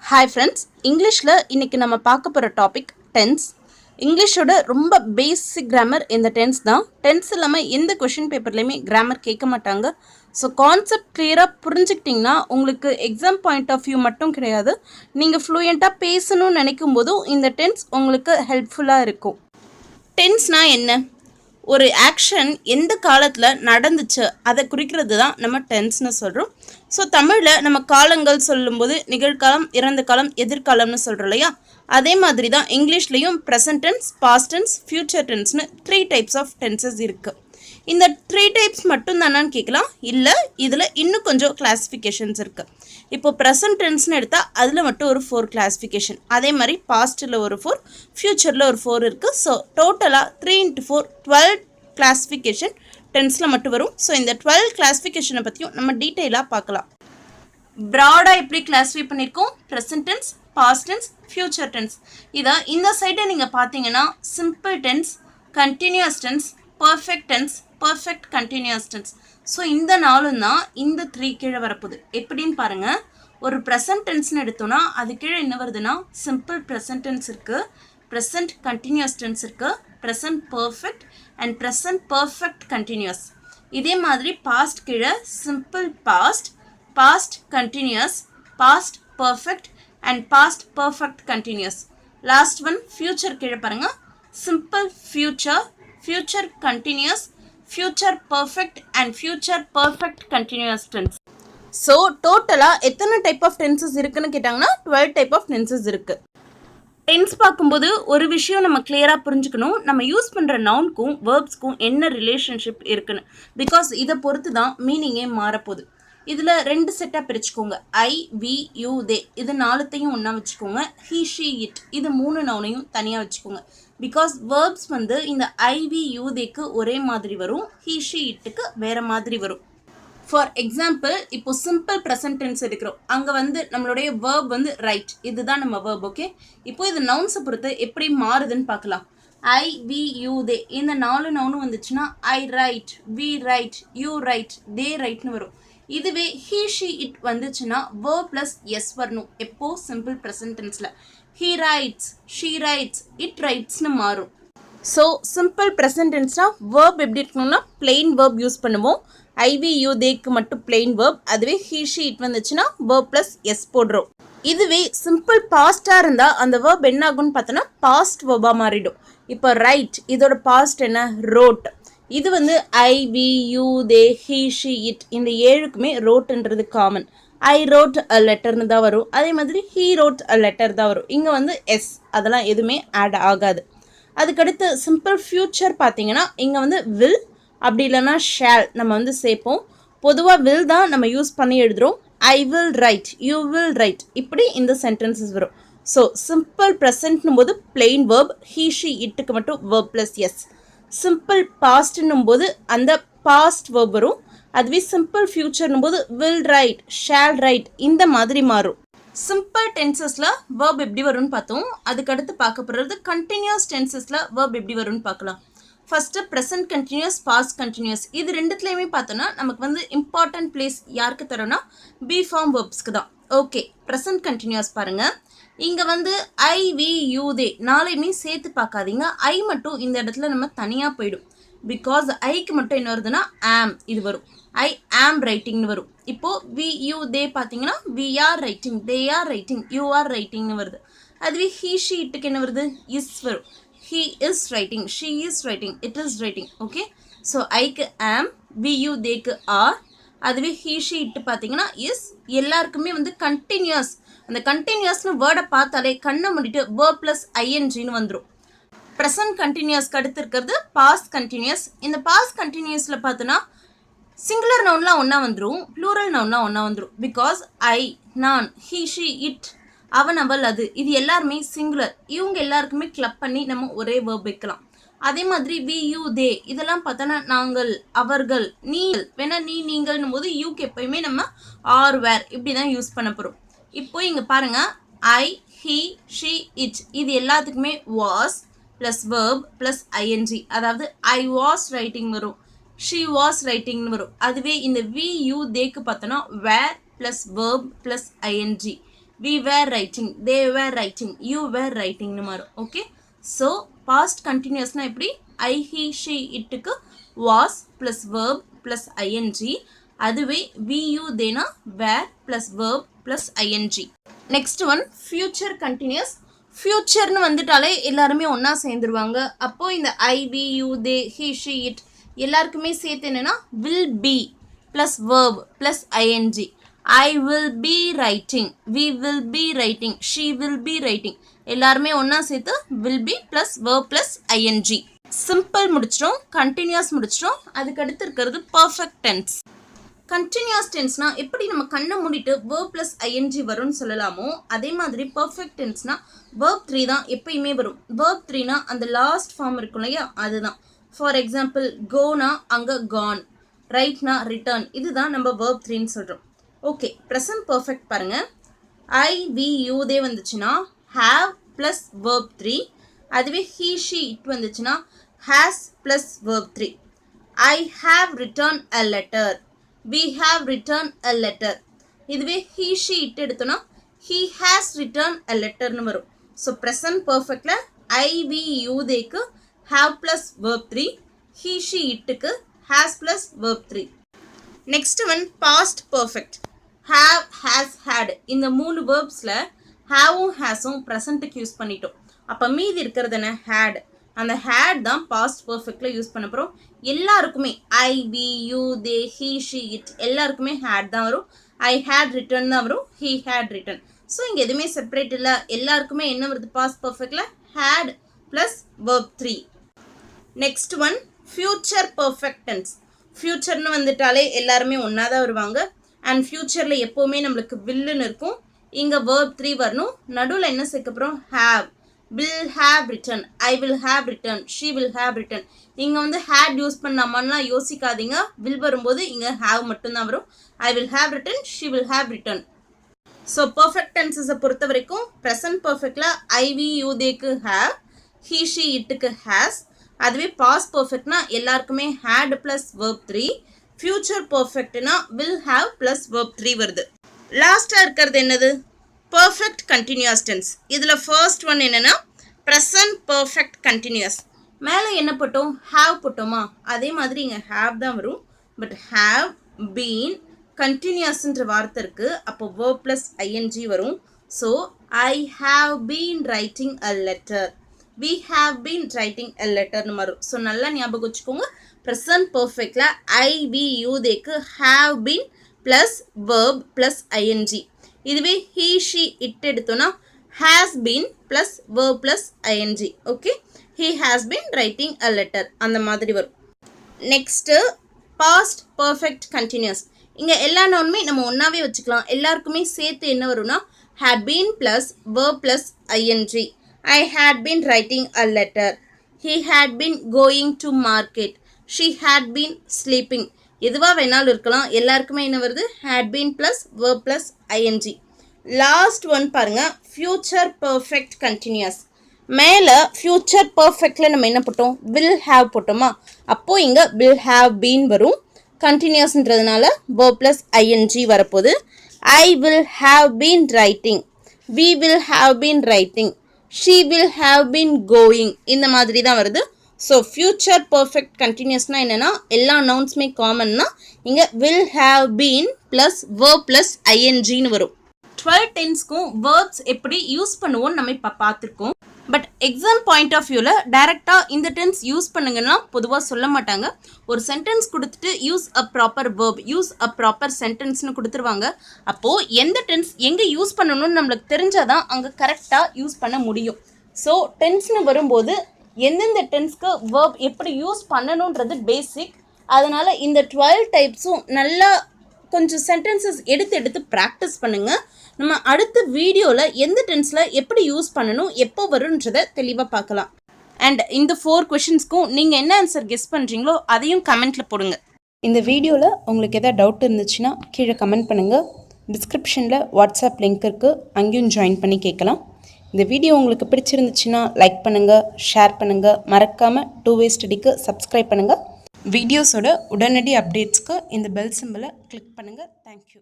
Hi friends, இங்கிலீஷில் இன்றைக்கி நம்ம பார்க்க போகிற டாபிக் டென்ஸ். இங்கிலீஷோட ரொம்ப பேசிக் கிராமர் இந்த டென்ஸ் தான். டென்ஸ் இல்லாமல் எந்த கொஷின் பேப்பர்லேயுமே கிராமர் கேட்க மாட்டாங்க. ஸோ கான்செப்ட் கிளியராக புரிஞ்சுக்கிட்டிங்கன்னா உங்களுக்கு எக்ஸாம் பாயிண்ட் ஆஃப் வியூ மட்டும் கிடையாது, நீங்கள் ஃப்ளூயண்ட்டாக பேசணும்னு நினைக்கும் போதும் இந்த டென்ஸ் உங்களுக்கு ஹெல்ப்ஃபுல்லாக இருக்கும். டென்ஸ்னால் என்ன? ஒரு ஆக்ஷன் எந்த காலத்தில் நடந்துச்சு அதை குறிக்கிறது தான் நம்ம டென்ஸ்னு சொல்கிறோம். ஸோ தமிழில் நம்ம காலங்கள் சொல்லும்போது நிகழ்காலம், இறந்த காலம், எதிர்காலம்னு சொல்கிறோம் இல்லையா? அதே மாதிரி தான் இங்கிலீஷ்லேயும் present tense, past tense, future டென்ஸ்னு 3 டைப்ஸ் ஆஃப் டென்சஸ் இருக்குது. இந்த 3 டைப்ஸ் மட்டும் தானான்னு கேட்கலாம். இல்லை, இதில் இன்னும் கொஞ்சம் கிளாஸிஃபிகேஷன்ஸ் இருக்குது. இப்போ ப்ரெசன்ட் டென்ஸ்னு எடுத்தால் அதில் மட்டும் ஒரு 4 கிளாஸிஃபிகேஷன், அதே மாதிரி பாஸ்ட்டில் ஒரு 4, ஃப்யூச்சரில் ஒரு 4 இருக்குது. ஸோ டோட்டலாக 3 × 4 12 கிளாஸிஃபிகேஷன் டென்ஸில் மட்டும் வரும். ஸோ இந்த 12 கிளாஸிஃபிகேஷனை பற்றியும் நம்ம டீட்டெயிலாக பார்க்கலாம். ப்ராடாக எப்படி கிளாஸிஃபை பண்ணியிருக்கோம்? Present tense, past tense, future tense. இதை இந்த சைடை நீங்கள் பார்த்தீங்கன்னா simple tense, continuous tense, perfect tense, perfect continuous tense. So இந்த நாளும் தான் இந்த 3 கீழே வரப்போகுது. எப்படின்னு பாருங்கள். ஒரு ப்ரெசன்ட் டென்ஸ்னு எடுத்தோன்னா அது கீழே என்ன வருதுன்னா சிம்பிள் ப்ரெசன்ட் டென்ஸ் இருக்குது, ப்ரெசன்ட் கண்டினியூஸ் டென்ஸ் இருக்குது, present perfect and present perfect continuous. இதே மாதிரி பாஸ்ட் கீழே simple past, past continuous, past perfect and past perfect continuous. Last one future கீழே பாருங்கள், simple future, future continuous, future perfect and future perfect continuous tense. So டோட்டலாக எத்தனை type of tenses இருக்குன்னு கேட்டாங்கன்னா 12 type of tenses இருக்குது. Tense பார்க்கும்போது ஒரு விஷயம் நம்ம கிளியராக புரிஞ்சுக்கணும், நம்ம யூஸ் பண்ணுற நவுனுக்கும் வேர்ப்ஸ்க்கும் என்ன ரிலேஷன்ஷிப் இருக்குன்னு. பிகாஸ் இதை பொறுத்து தான் மீனிங்கே மாறப்போகுது. இதில் 2 செட்டாக பிரிச்சுக்கோங்க. ஐ, வி, யூ, தே இது 4த்தையும் ஒன்றா வச்சுக்கோங்க. ஹி, ஷி, இட் இது 3 நவுனையும் தனியாக வச்சுக்கோங்க. பிகாஸ் வேர்ப்ஸ் வந்து இந்த ஐ, வி, யூ, தேக்கு ஒரே மாதிரி வரும், ஹி, ஷி, இட்டுக்கு வேறு மாதிரி வரும். ஃபார் எக்ஸாம்பிள், இப்போ சிம்பிள் ப்ரெசன்ட் டென்ஸ் எடுக்கிறோம். அங்கே வந்து நம்மளுடைய வேர்ப் வந்து ரைட், இதுதான் நம்ம வேர்ப். ஓகே, இப்போ இது நவுன்ஸை பொறுத்து எப்படி மாறுதுன்னு பார்க்கலாம். ஐ, வி, யூ, தே இந்த 4 நவுனும் வந்துச்சுன்னா I write, we write, you write, they ரைட்னு வரும். இதுவே ஹீ, ஷி, இட் வந்துச்சுன்னா வேர்ப் ப்ளஸ் எஸ் வரணும். எப்போ? சிம்பிள் ப்ரெசன்ட் டென்ஸில். He writes, she writes, it ரைட்ஸ்னு மாறும். ஸோ சிம்பிள் ப்ரெசன்ட் டென்ஸ்னால் வேர்ப் எப்படி இருக்கணும்னா பிளெயின் வேர்ப் யூஸ் பண்ணுவோம். ஐவி யூ தேக்கு மட்டும் பிளெயின் வேர்ப். அதுவே ஹீ, ஷி, இட் வந்துச்சுன்னா வேர்ப் ப்ளஸ் எஸ் போடுறோம். இதுவே சிம்பிள் பாஸ்ட்டாக இருந்தால் அந்த வேர்ப் என்ன ஆகும்னு பார்த்தோன்னா பாஸ்ட் வேர்பாக மாறிடும். இப்போ ரைட் இதோட பாஸ்ட் என்ன? ரோட். இது வந்து I, we, you, they, he, she, it இந்த 7க்குமே ரோட்ன்றது காமன். ஐ ரோட் அ லெட்டர்னு தான் வரும். அதே மாதிரி ஹீ ரோட் அ லெட்டர் தான் வரும். இங்கே வந்து எஸ் அதெல்லாம் எதுவுமே ஆட் ஆகாது. அதுக்கடுத்து சிம்பிள் ஃப்யூச்சர் பார்த்தீங்கன்னா இங்கே வந்து வில் அப்படி இல்லைன்னா ஷேல் நம்ம வந்து சேர்ப்போம். பொதுவாக வில் தான் நம்ம யூஸ் பண்ணி எழுதுகிறோம். I will write, you will write, இப்படி இந்த சென்டென்சஸ் வரும். ஸோ சிம்பிள் ப்ரெசன்ட்னும் போது பிளெயின் வேர்ப், ஹீ, ஷி, இட்டுக்கு மட்டும் வேர்ப் ப்ளஸ் எஸ். சிம்பிள் பாஸ்ட்னும் போது அந்த பாஸ்ட் வேர்ப் வரும். அதுவே சிம்பிள் ஃப்யூச்சர்னும் போது வில் ரைட், ஷேல் ரைட் இந்த மாதிரி மாறும். சிம்பிள் டென்சஸில் வேர்ப் எப்படி வரும்னு பார்த்தோம். அதுக்கடுத்து பார்க்க போகிறது கண்டினியூஸ் டென்சஸில் வேர்ப் எப்படி வரும்னு பார்க்கலாம். First present continuous, past continuous இது 2த்துலேயுமே பார்த்தோன்னா நமக்கு வந்து இம்பார்ட்டன்ட் பிளேஸ் யாருக்கு தரோன்னா பி ஃபார்ம் வேர்ப்ஸ்க்கு தான். ஓகே, ப்ரெசன்ட் கண்டினியூஸ் பாருங்கள். இங்கே வந்து ஐ, வி, யூ, தே 4யுமே சேர்த்து பார்க்காதீங்க. ஐ மட்டும் இந்த இடத்துல நம்ம தனியாக போயிடும். பிகாஸ் ஐக்கு மட்டும் என்ன வருதுன்னா ஆம் இது வரும். ஐ ஆம் ரைட்டிங்னு வரும். இப்போது வி, யூ, தே பார்த்தீங்கன்னா we are writing, they are writing, you are ரைட்டிங்னு வருது. அதுவே ஹீ, ஷி, இட்டுக்கு என்ன வருது? இஸ் வரும். He is writing, she is writing, it is writing. Okay, so ஐக்கு ஆம், வி, யூ, தேக்கு ஆர். அதுவே ஹீ, ஷி, இட்டு பார்த்தீங்கன்னா இஸ். எல்லாருக்குமே வந்து கண்டினியூஸ், அந்த கண்டினியூஸ்னு வேர்டை பார்த்தாலே கண்ணை மூடிட்டு வேர்ப் ப்ளஸ் ஐஎன்ஜின்னு வந்துடும். ப்ரெசன்ட் கண்டினியூஸ்க்கு அடுத்து இருக்கிறது பாஸ்ட் கண்டினியூஸ். இந்த பாஸ்ட் கண்டினியூஸில் பார்த்தோன்னா சிங்குலர் நவுன்லாம் ஒன்றா வந்துடும், ப்ளூரல் நவுன்லாம் ஒன்றா வந்துடும். பிகாஸ் ஐ, நான், ஹீ, ஷி, இட், அவன், அவள், அது இது எல்லாருமே சிங்குலர். இவங்க எல்லாருக்குமே கிளப் பண்ணி நம்ம ஒரே வேர்ப் வைக்கலாம். அதே மாதிரி வி, யூ, தே இதெல்லாம் பார்த்தோன்னா நாங்கள், அவர்கள், நீ வேணா நீ, நீங்கள்னும் போது யூக்கு எப்பயுமே நம்ம ஆர், வேர் இப்படி தான் யூஸ் பண்ண போகிறோம். இப்போ இங்கே பாருங்கள், ஐ, ஹீ, ஷி, இட் இது எல்லாத்துக்குமே was plus verb plus I N G, அதாவது ஐ வாஸ் ரைட்டிங் வரும், ஷி வாஸ் ரைட்டிங்னு வரும். அதுவே இந்த வி, யூ, தேக்கு பார்த்தோன்னா were plus verb plus I N G, we were writing, they were writing, you were writing னு மாறும். ஓகே, ஸோ பாஸ்ட் கண்டினியூஸ்னா எப்படி I, he, she, இட்டுக்கு was plus verb plus ing. அதுவே we, you, theyனா were plus verb plus ing. Next one future continuous. ஃபியூச்சர்னு வந்துட்டாலே எல்லாருமே ஒன்றா சேர்ந்துருவாங்க. அப்போது இந்த I, we, you, they, he, she, it எல்லாருக்குமே சேர்த்து என்னென்னா will be plus verb plus ing. I will be writing, we will be writing, she will be writing எல்லாருமே ஒன்றா சேர்த்து will be plus verb plus ing. Simple முடிச்சிட்டோம், continuous முடிச்சிட்டோம். அதுக்கு அடுத்து இருக்கிறது பர்ஃபெக்ட் டென்ஸ். கண்டினியூஸ் டென்ஸ்னா எப்படி நம்ம கண்ணை மூடிட்டு verb plus ing வரும்னு சொல்லலாமோ அதே மாதிரி பர்ஃபெக்ட் டென்ஸ்னா verb 3 தான் எப்பயுமே வரும். verb 3னா அந்த லாஸ்ட் ஃபார்ம் இருக்கும் இல்லையா, அதுதான். ஃபார் எக்ஸாம்பிள் கோனா அங்கே கான், ரைட்னா ரிட்டர்ன், இதுதான் நம்ம verb 3ன்னு சொல்கிறோம். ஓகே, ப்ரெசன்ட் பர்ஃபெக்ட் பாருங்கள். I, we, you, they வந்துச்சுன்னா have plus verb 3. அதுவே he, she, it வந்துச்சுன்னா has plus verb 3. I have written a letter, we have written a letter. இதுவே he, she, it எடுத்தோன்னா he has written a letterனு வரும். So present பர்ஃபெக்டில் I, we, you, theyக்கு have plus verb 3, he, she, itக்கு has plus verb 3. Next one past perfect. have, has, had இந்த 3 வேர்ப்ஸில் ஹேவும் ஹேஸும் ப்ரெசண்ட்டுக்கு use பண்ணிட்டோம். அப்போ மீதி இருக்கிறது என்ன, had. அந்த had தான் பாஸ்ட் பர்ஃபெக்டில் யூஸ் பண்ண போகிறோம். எல்லாருக்குமே I, we, you, they, he, she, it எல்லாருக்குமே had தான் வரும். I had written தான் வரும், he had written. ஸோ இங்கே எதுவுமே செப்பரேட் இல்லை, எல்லாருக்குமே என்ன வருது பாஸ்ட் பர்ஃபெக்டில் had plus verb 3. Next one future perfect tense. ஃபியூச்சர்னு வந்துட்டாலே எல்லாருமே ஒன்றா தான் வருவாங்க. அண்ட் ஃபியூச்சரில் எப்போவுமே நம்மளுக்கு வில்லுன்னு இருக்கும். இங்கே verb 3 வரணும். நடுவில் என்ன சேர்க்க போகிறோம், have, will have written, I will have written, she will have written. இங்கே வந்து had யூஸ் பண்ணாமலாம் யோசிக்காதீங்க. will வரும்போது இங்கே have மட்டும்தான் வரும். I will have written, she will have written. So perfect டென்சஸை பொறுத்த வரைக்கும் ப்ரெசன்ட் பர்ஃபெக்டில் I, we, you, theyக்கு have, he, she, itக்கு has. அதுவே பாஸ்ட் பர்ஃபெக்ட்னா எல்லாருக்குமே had ப்ளஸ் verb 3. ஃபியூச்சர் பர்ஃபெக்ட்னா will have ப்ளஸ் verb 3 வருது. லாஸ்ட்டாக இருக்கிறது என்னது, பர்ஃபெக்ட் கண்டினியூஸ் டென்ஸ். இதில் ஃபர்ஸ்ட் ஒன் என்னென்னா ப்ரெசன்ட் பர்ஃபெக்ட் கண்டினியூஸ். மேலே என்ன போட்டோம், have போட்டோமா, அதே மாதிரி இங்கே have தான் வரும். பட் have been கண்டினியூஸ்ன்ற வார்த்தை இருக்குது, அப்போ verb ப்ளஸ் ing வரும். So I have been writing a letter, we have been writing a letterனு வரும். ஸோ நல்லா ஞாபகம் வச்சுக்கோங்க, ப்ரெசன்ட் பர்ஃபெக்டில் I, we, you, theyக்கு have been plus verb plus ing. இதுவே he, she, it எடுத்தோன்னா has been plus verb plus ing. Okay, he has been writing a letter அந்த மாதிரி வரும். Next past perfect continuous. இங்கே எல்லா நவுனுமே நம்ம ஒன்றாவே வச்சுக்கலாம். எல்லாருக்குமே சேர்த்து என்ன வரும்னா had been plus verb plus ing. I had been writing a letter, he had been going to market, she had been sleeping. எதுவாக வேணாலும் இருக்கலாம். எல்லாருக்குமே என்ன வருது, had been plus verb plus ing. Last one பாருங்கள், ஃபியூச்சர் பர்ஃபெக்ட் கண்டினியூஸ். மேலே future பர்ஃபெக்டில் நம்ம என்ன போட்டோம், will have போட்டோமா, அப்போது இங்கே will have been வரும். கண்டினியூஸ்ன்றதுனால verb ப்ளஸ் ing வரப்போகுது. I will have been writing, we will have been writing, she will have been going, இந்த மாதிரி தான் வருது. ஸோ ஃபியூச்சர் பர்ஃபெக்ட் கண்டினியூஸ்னால் என்னென்னா எல்லா நவுன்ஸுமே காமன்னா இங்கே will have been plus verb plus ingன்னு வரும். 12 டென்ஸ்க்கும் verbs எப்படி யூஸ் பண்ணுவோன்னு நம்ம இப்போ பார்த்துருக்கோம். பட் எக்ஸாம் பாயிண்ட் ஆஃப் வியூவில் டைரெக்டாக இந்த டென்ஸ் யூஸ் பண்ணுங்கன்னா பொதுவாக சொல்ல மாட்டாங்க. ஒரு சென்டென்ஸ் கொடுத்துட்டு use a proper verb, use a proper சென்டென்ஸ்னு கொடுத்துருவாங்க. அப்போது எந்த டென்ஸ் எங்கே யூஸ் பண்ணணும்னு நம்மளுக்கு தெரிஞ்சால் தான் அங்கே கரெக்டாக யூஸ் பண்ண முடியும். ஸோ டென்ஸ்னு வரும்போது எந்தெந்த டென்ஸ்க்கு verb எப்படி யூஸ் பண்ணணுன்றது பேசிக். அதனால் இந்த 12 டைப்ஸும் நல்லா கொஞ்சம் சென்டென்சஸ் எடுத்து ப்ராக்டிஸ் பண்ணுங்கள். நம்ம அடுத்த வீடியோவில் எந்த டென்ஸில் எப்படி யூஸ் பண்ணணும், எப்போ வரும்ன்றதை தெளிவாக பார்க்கலாம். அண்ட் இந்த 4 கொஷின்ஸ்க்கும் நீங்கள் என்ன ஆன்சர் கெஸ் பண்ணுறீங்களோ அதையும் கமெண்ட்டில் போடுங்க. இந்த வீடியோவில் உங்களுக்கு எதாவது டவுட் இருந்துச்சுன்னா கீழே கமெண்ட் பண்ணுங்கள். டிஸ்கிரிப்ஷனில் வாட்ஸ்அப் லிங்க் இருக்குது, அங்கேயும் ஜாயின் பண்ணி கேட்கலாம். இந்த வீடியோ உங்களுக்கு பிடிச்சிருந்துச்சுன்னா லைக் பண்ணுங்கள், ஷேர் பண்ணுங்கள், மறக்காமல் 2way ஸ்டடிக்கு சப்ஸ்கிரைப் பண்ணுங்கள். வீடியோஸோட உடனடி அப்டேட்ஸ்க்கு இந்த பெல் சிம்பிளை கிளிக் பண்ணுங்கள். தேங்க்யூ.